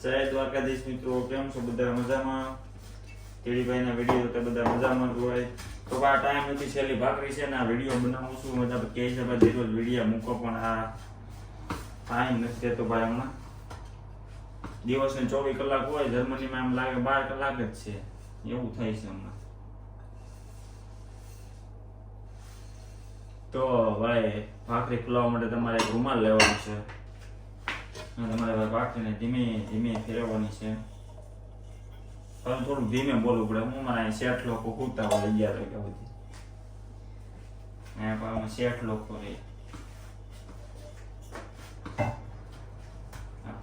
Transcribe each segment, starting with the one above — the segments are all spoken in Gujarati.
જય દ્વારકાધીશ મિત્રો, કેમ છો બધા? મજામાં? કેડીભાઈના વિડીયો તો બધા મજામાં જ હોય. તો આ ટાઈમ નથી, છેલ્લી ભાખરી છે ને આ વિડીયો બનાવું છું. મતલબ કે છે ભાઈ રોજ વિડીયો મૂકો, પણ આ ટાઈમ નથી થતો ભાઈ. હમણાં દિવસને 24 કલાક હોય, જર્મનીમાં એમ લાગે 12 કલાક જ છે, એવું થાય છે હમણાં. તો ભાઈ ભાખરી ખુલાવવા માટે તમારે એક રૂમાલ લેવાનો છે. તમારે ભાખરીને ધીમે ધીમે ફેરવવાની છે. થોડું ધીમે બોલવું પડે. હું મારા શેઠ લોકો કૂદતા હોય 11 વાગ્યા સુધી. પણ શેઠ લોકો રે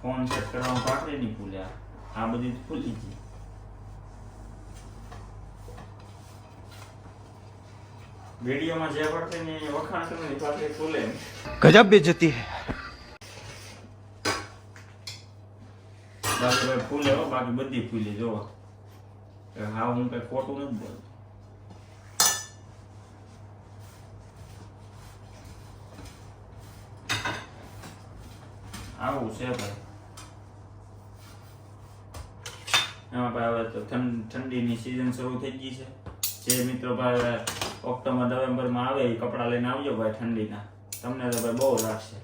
ફોન સેટ કરવાનું ભાખરી નહીં ભૂલ્યા, આ બધી ભૂલી ગઈ. વિડીયોમાં જે પડશે ને વખાણ કરવાની ભાખરી ખુલે. ગજબ બેइज्जती है. બાકી ભાઈ ફૂલે હો, બાકી બધી ફૂલી જો. હા, હું કઈ ખોટું નથી બોલતો. આવું છે ભાઈ. એમાં ભાઈ હવે તો ઠંડીની સિઝન શરૂ થઈ ગઈ છે. જે મિત્રો ભાઈ ઓક્ટોબર નવેમ્બરમાં આવે એ કપડાં લઈને આવજો ભાઈ ઠંડીના. તમને તો ભાઈ બહુ લાગશે.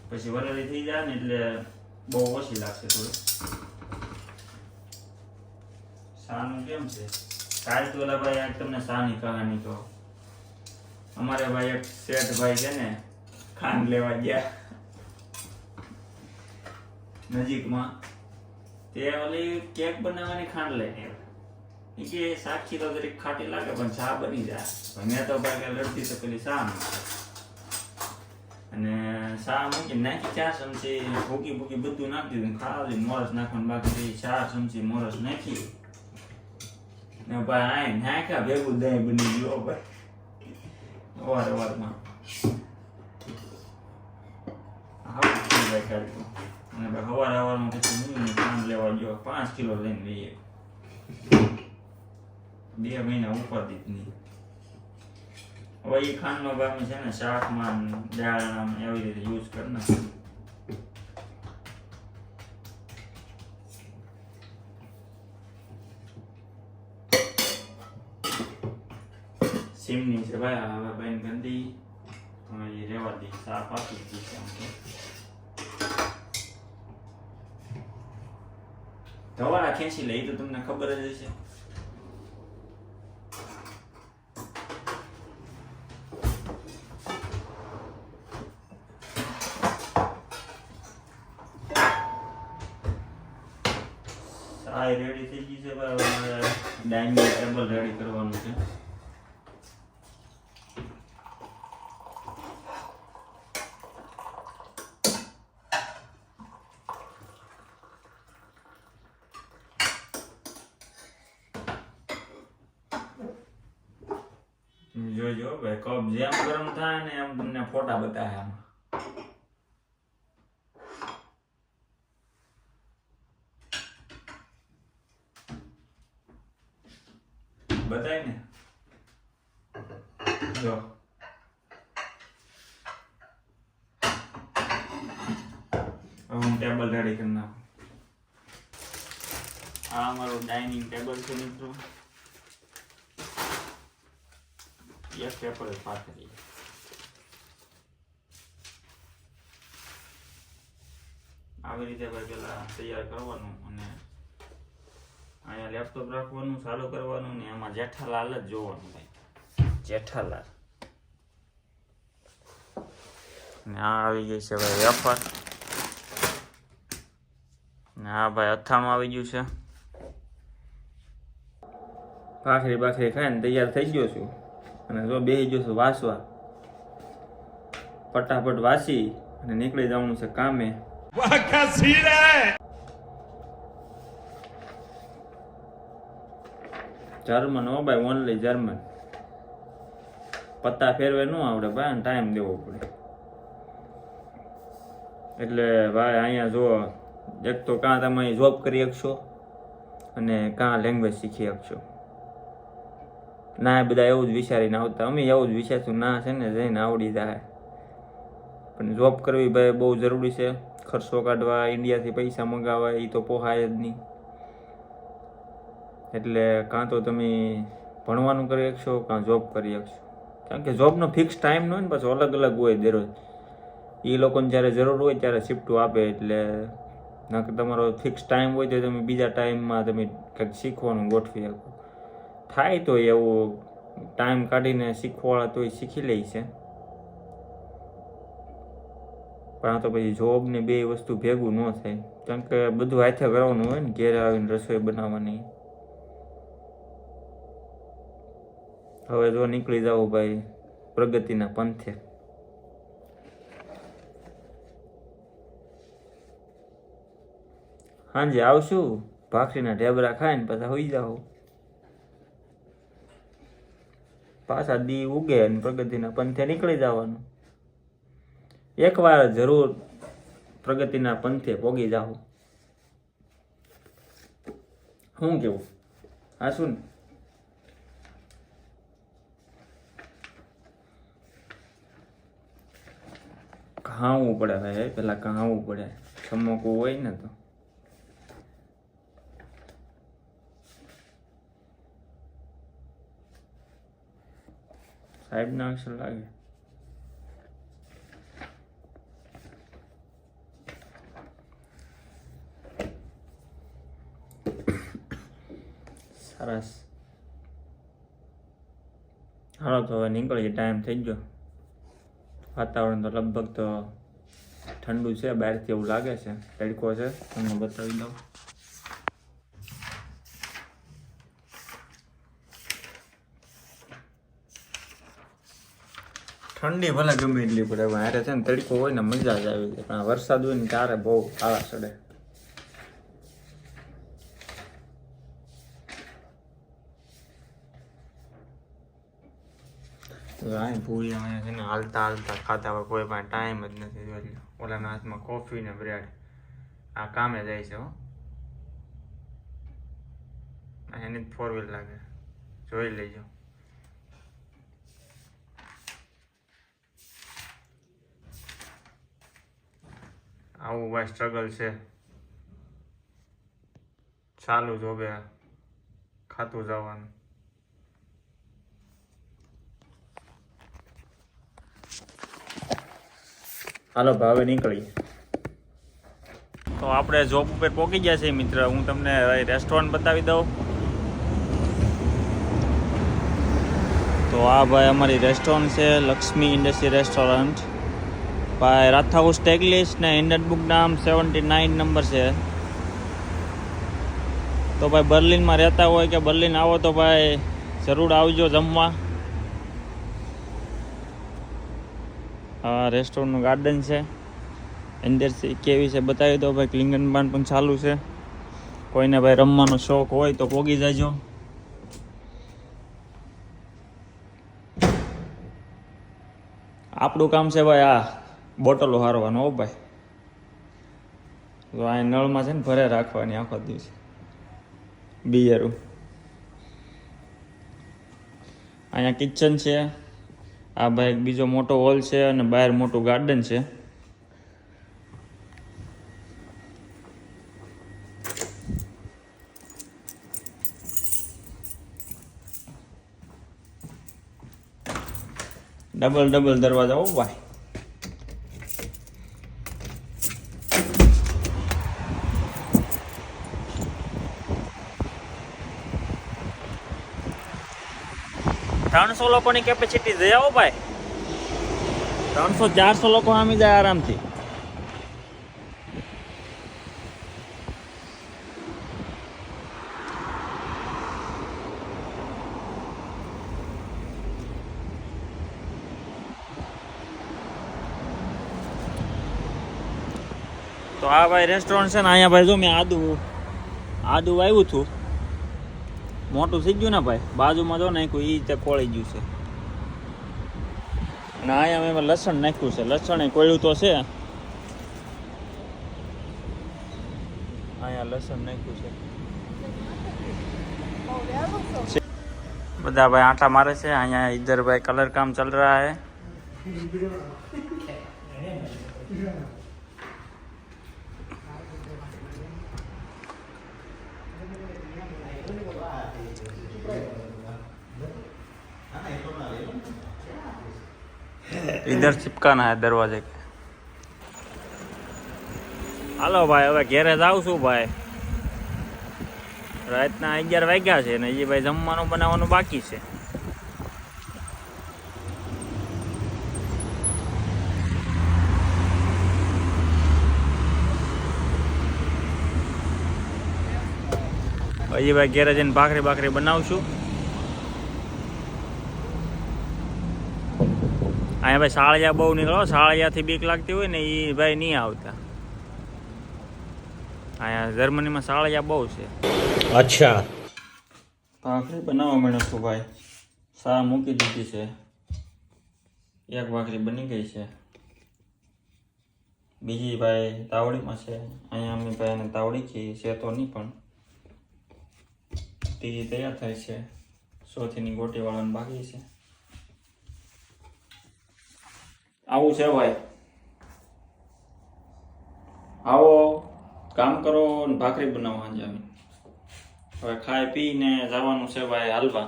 પછી વરલી થઈ જાય ને એટલે બહુ ઓછી લાગશે થોડું. શાનું કેમ છે? કાલ તો ઓલા ભાઈ તમને શાની કહાની કહો. અમારે ભાઈ એક શેઠ ભાઈ છે ને, ખાંડ લેવા ગયા નજીકમાં. તે ઓલી કેક બનાવવાની ખાંડ લઈને આવ્યા. કે સાક્ષી તો જરીક ખાટી લાગે પણ ચા બની જાય. મેં તો ભાઈ લડતી તો પેલી શા અને શા મૂકી નાખી 4 ચમચી ભૂકી ભૂકી બધું નાખી દીધું. ખાલી મોરસ નાખવાનું બાકી 4 ચમચી મોરસ નાખી ને ભાઈ આય નાખ્યા ભેગું દહીં બની ગયો ભાઈ વારમાં. આવું ભાઈ કાઢ્યું. અને ભાઈ સવારમાં પછી હું ખાંડ લેવા ગયો 5 કિલો લઈને લઈએ. 2 મહિના ઉપર દીધની. હવે એ ખાંડનો ભાઈ છે ને શાકમાં દાળમાં એવી રીતે યુઝ કરી નાખું. સિમની છે ભાઈ. હવે બેન ગંદી હવે એ રેવા દે, સાફ આપી દીધી છે. આમ તો ધવાડા ખેંચી લે, એ તો તમને ખબર જ હશે. ચાય રેડી થઈ ગઈ છે ભાઈ. હવે ડાઇનિંગ ટેબલ રેડી કરવાનું છે. જોજો ભાઈ, કપ જેમ ગરમ થાય ને એમ તમને ફોટા બતાવે આમાં. બતાય ને જો. હું ટેબલ રેડી કરી નાખું. આ અમારું ડાઇનિંગ ટેબલ છે મિત્રો. એક પેપર જ પાથરી. આવી રીતે ભાઈ પેલા તૈયાર કરવાનું અને અહીંયા લેપટોપ રાખવાનું, ચાલુ કરવાનું ને એમાં જેઠાલાલ જ જોવાનું ભાઈ. જેઠાલાલ. ને આ આવી ગઈ છે ભાઈ વેફર. ને આ ભાઈ અથાણું આવી ગયું છે. ભાખરી બાખરી ખાઈને તૈયાર થઈ ગયો છું. અને જો બેસી ગયો છું વાસવા. ફટાફટ વાસી અને નીકળી જવાનું છે કામે. જર્મન હો ભાઈ, ઓનલી જર્મન. પત્તા ફેરવે ન આવડે ભાઈ, ટાઈમ દેવો પડે. એટલે ભાઈ અહીંયા જો, એક તો કાં તમે જોબ કરી શકશો અને કાં લેંગ્વેજ શીખી શકશો. ના બધા એવું જ વિચારીને આવતા. અમે એવું જ વિચારશું ના છે ને જઈને આવડી જાય. પણ જોબ કરવી ભાઈ બહુ જરૂરી છે. ખર્ચો કાઢવા, ઇન્ડિયાથી પૈસા મંગાવવા એ તો પોહાય જ નહીં. એટલે કાં તો તમે ભણવાનું કરી શકશો કાં જોબ કરી શકશો. કારણ કે જોબનો ફિક્સ ટાઈમ ન હોય ને, પાછો અલગ અલગ હોય દરરોજ. એ લોકોને જ્યારે જરૂર હોય ત્યારે શિફ્ટો આપે. એટલે નકર તમારો ફિક્સ ટાઈમ હોય તો તમે બીજા ટાઈમમાં તમે કંઈક શીખવાનું ગોઠવી શકો. થાય તો એવું ટાઈમ કાઢીને શીખવાળા તો એ શીખી લે છે. પણ આ તો પછી જોબ ને બે વસ્તુ ભેગું ન થાય. કારણ કે બધું હાથે કરવાનું હોય ને, ઘેર આવીને રસોઈ બનાવવાની. હવે જો નીકળી જાવ ભાઈ પ્રગતિના પંથે. સાંજે આવશું, ભાખરીના ઢેબરા ખાઈને પાછા હોઈ જાવ. પાછા દી ઉગે અને પ્રગતિના પંથે નીકળી જવાનું. એકવાર જરૂર પ્રગતિના પંથે પોગી જાવ. શું કેવું? હા શું ને? કહાવવું પડે ભાઈ, પેલા કહાવવું પડે. ચમકવું હોય ને તો સાહેબ ના અક્ષર લાગે. સરસ. હાલો તો હવે નીકળીએ, ટાઈમ થઈ ગયો. વાતાવરણ તો લગભગ તો ઠંડુ છે, બહારથી એવું લાગે છે. તડકો છે, તમને બતાવી દઉં. ઠંડી ભલે ગમે એટલી પડે, હારે છે ને તડકો હોય ને મજા જ આવી જાય. પણ વરસાદ હોય ને ત્યારે બહુ આળા ચડે. ભૂલી અહીંયા છે ને હાલતા હાલતા ખાતા હોય, કોઈ પણ ટાઈમ જ નથી. ઓલાના હાથમાં કોફી ને બ્રેડ. આ કામે જાય છે હો. એની ફોર વ્હીલ લાગે, જોઈ લેજો. આવું ભાઈ સ્ટ્રગલ છે, ચાલુ જોબે ખાતું જવાનું. હાલો ભાવે નીકળીએ. તો આપણે જોબ ઉપર પહોંચી ગયા છીએ મિત્ર. હું તમને રેસ્ટોરન્ટ બતાવી દઉં. તો આ ભાઈ અમારી રેસ્ટોરન્ટ છે, લક્ષ્મી ઇન્ડસ્ટ્રી રેસ્ટોરન્ટ. ભાઈ રાથા હાઉસ ટેગલિસ્ટ ને ઇન્ડિયન બુક નામ 79 નંબર છે. તો ભાઈ બર્લિનમાં રહેતા હોય કે બર્લિન આવો તો ભાઈ જરૂર આવજો જમવા. આ રેસ્ટોરન્ટનું ગાર્ડન છે, અંદરથી કેવી છે બતાવી દો ભાઈ. ક્લિંગનબાન પણ ચાલુ છે. કોઈને ભાઈ રમવાનો શોખ હોય તો પોગી જાજો. આપણું કામ છે ભાઈ આ બોટલો હારવાનો. હો ભાઈ, તો આ નળમાં છે ને ભરે રાખવાની આખો દિવસ બિયરું. અહીંયા કિચન છે. આ ભાઈ એક બીજો મોટો હોલ છે અને બહાર મોટું ગાર્ડન છે. ડબલ દરવાજા. હો ભાઈ, ત્રણસો લોકોની કેપેસિટી છે. આવો ભાઈ, 300-400 લોકો આમી જાય આરામથી. તો આ ભાઈ રેસ્ટોરન્ટ છે ને, અહીંયા ભાઈ જો મેં આદુ વાવ્યું હતું. મોટું થઈ ગયું ને ભાઈ, બાજુમાં જો નાખ્યું એ રીતે ખોળી ગયું છે. અને અહીંયા મેં લસણ નાખ્યું છે. લસણ એ કોળ્યું તો છે. અહીંયા લસણ નાખ્યું છે. બધા ભાઈ આંટા મારે છે. અહીંયા ઇધર ભાઈ કલર કામ चल रहा है. इधर चिपकाना है दरवाजे के. હાલો ભાઈ હવે ઘેરે જાઉં છું ભાઈ. રાતના 11 વાગ્યા છે ને હજી ભાઈ જમવાનું બનાવવાનું બાકી છે. હજી ભાઈ ઘેરે જઈને ભાખરી બનાવશું. અહીંયા ભાઈ સાળિયા બહુ નીકળો. સાળિયાથી બીક લાગતી હોય ને એ ભાઈ નહીં આવતા. અહીંયા જર્મનીમાં સાળિયા બહુ છે. अच्छा ભાખરી બનાવવા માંડ્યો છું ભાઈ. સા મૂકી દીધી છે. એક ભાખરી બની ગઈ છે. બીજી ભાઈ તાવડીમાં છે. અહીંયા અમે ભાઈ એને તાવડી છે તો નહીં પણ તે તૈયાર થાય છે. સોથીની ગોટી વાળવાનું બાકી છે. આવું છે ભાઈ. આવો કામ કરો ને ભાખરી બનાવવા જાવી. હવે ખાઈ પીને જવાનું છે ભાઈ હાલવા.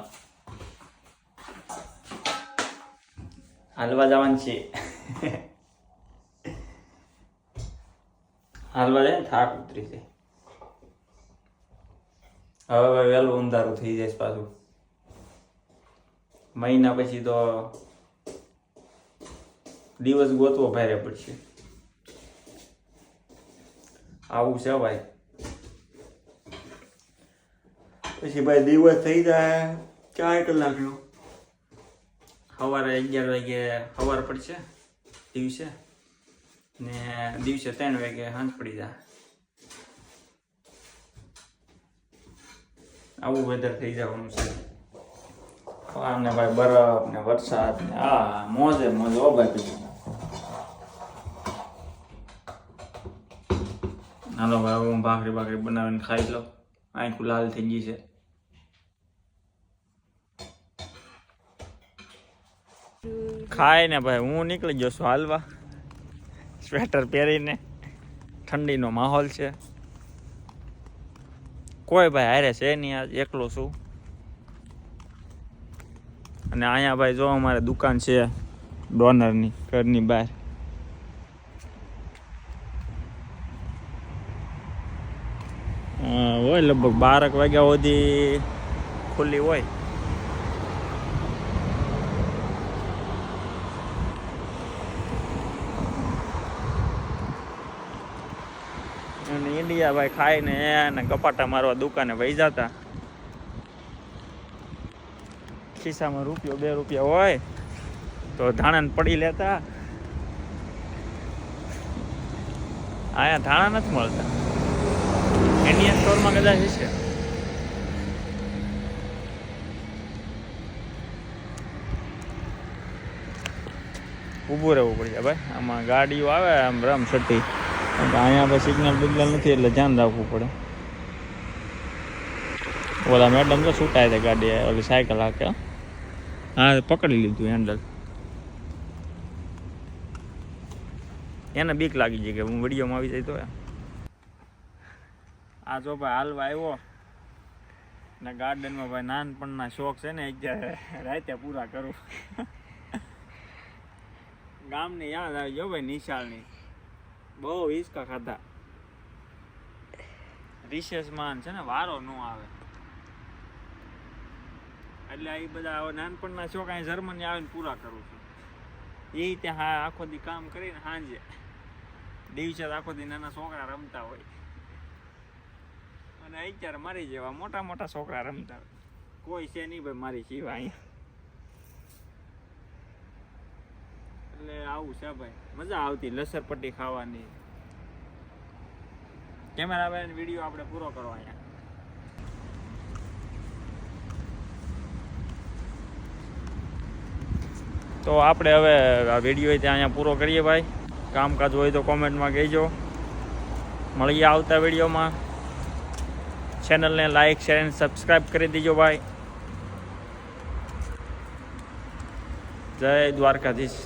હાલવા જવાનું છે. હાલવા જાય ને થાક ઉતરી જાય. હવે ભાઈ વહેલું અંધારું થઈ જાય પાછું. મહિના પછી તો દિવસ ગોતવો ભારે પડશે. આવું છે ભાઈ. પછી ભાઈ દિવસ થઈ જાય 4 કલાકનો. સવારે 11 વાગે સવાર પડશે દિવસે ને દિવસે 3 વાગે સાંજ પડી જાય. આવું વેધર થઈ જવાનું છે. અને ભાઈ બરફ ને વરસાદ ને મોજે મોજ. ઓ ભાઈ હાલો ભાઈ હું ભાખરી બનાવીને ખાઈ લો. આંખું લાલ થઈ ગઈ છે. ખાય ને ભાઈ હું નીકળી ગયો છું હાલવા. સ્વેટર પહેરીને. ઠંડીનો માહોલ છે. કોઈ ભાઈ હારે છે નહીં. આજ એકલો છું. અને અહીંયા ભાઈ જો અમારે દુકાન છે ડોનરની ઘરની બહાર. હોય લગભગ 12 વાગ્યા સુધી ખુલ્લી હોય. અને ઇન્ડિયા ભાઈ ખાઈને એને કપાટા મારવા દુકાને વહી જતા. ખિસ્સામાં ₹1 2 રૂપિયા હોય તો ધાણાને પડી લેતા. અહીંયા ધાણા નથી મળતા. ઇન્ડિયન સ્ટોરમાં કદાચ છે. ઊભું રહેવું પડશે ભાઈ. આમાં ગાડીઓ આવે આમ રમ સટી. અહીંયા ભાઈ સિગ્નલ બિગ્નલ નથી એટલે ધ્યાન રાખવું પડે. ઓલા મેડમ તો છૂટાય છે ગાડી. ઓલી સાયકલ હાકે. હા પકડી લીધું હેન્ડલ. એને બીક લાગી જાય કે હું વિડીયોમાં આવી જાય તો. આ જો ભાઈ હાલવા આવ્યો ને ગાર્ડનમાં ભાઈ નાનપણના શોખ છે ને રાતે પૂરા કરું. ગામની યાદ આવી ગયો ભાઈ. નિશાળની બહુ હિંચકા ખાધા. રિસેસમાં છે ને વારો ન આવે એટલે એ બધા નાનપણના શોખ અહીં જર્મની આવીને પૂરા કરું છું. એ ત્યાં આખો દી કામ કરીને સાંજે દિવસે આખો દી નાના છોકરા રમતા હોય અને અત્યારે મારી જેવા મોટા મોટા છોકરા રમતા હોય. કોઈ છે નહીં ભાઈ મારી સિવાય અહીંયા. એટલે આવું છે ભાઈ. મજા આવતી લસરપટ્ટી ખાવાની. કેમેરા ભાઈ વિડીયો આપણે પૂરો કરો અહીંયા. તો આપણે હવે આ વિડીયો ત્યાં અહીંયા પૂરો કરીએ ભાઈ. કામકાજ હોય તો કોમેન્ટમાં કહેજો. મળીએ આવતા વિડીયોમાં. ચેનલને લાઈક શેર અને સબસ્ક્રાઈબ કરી દેજો ભાઈ. જય દ્વારકાધીશ.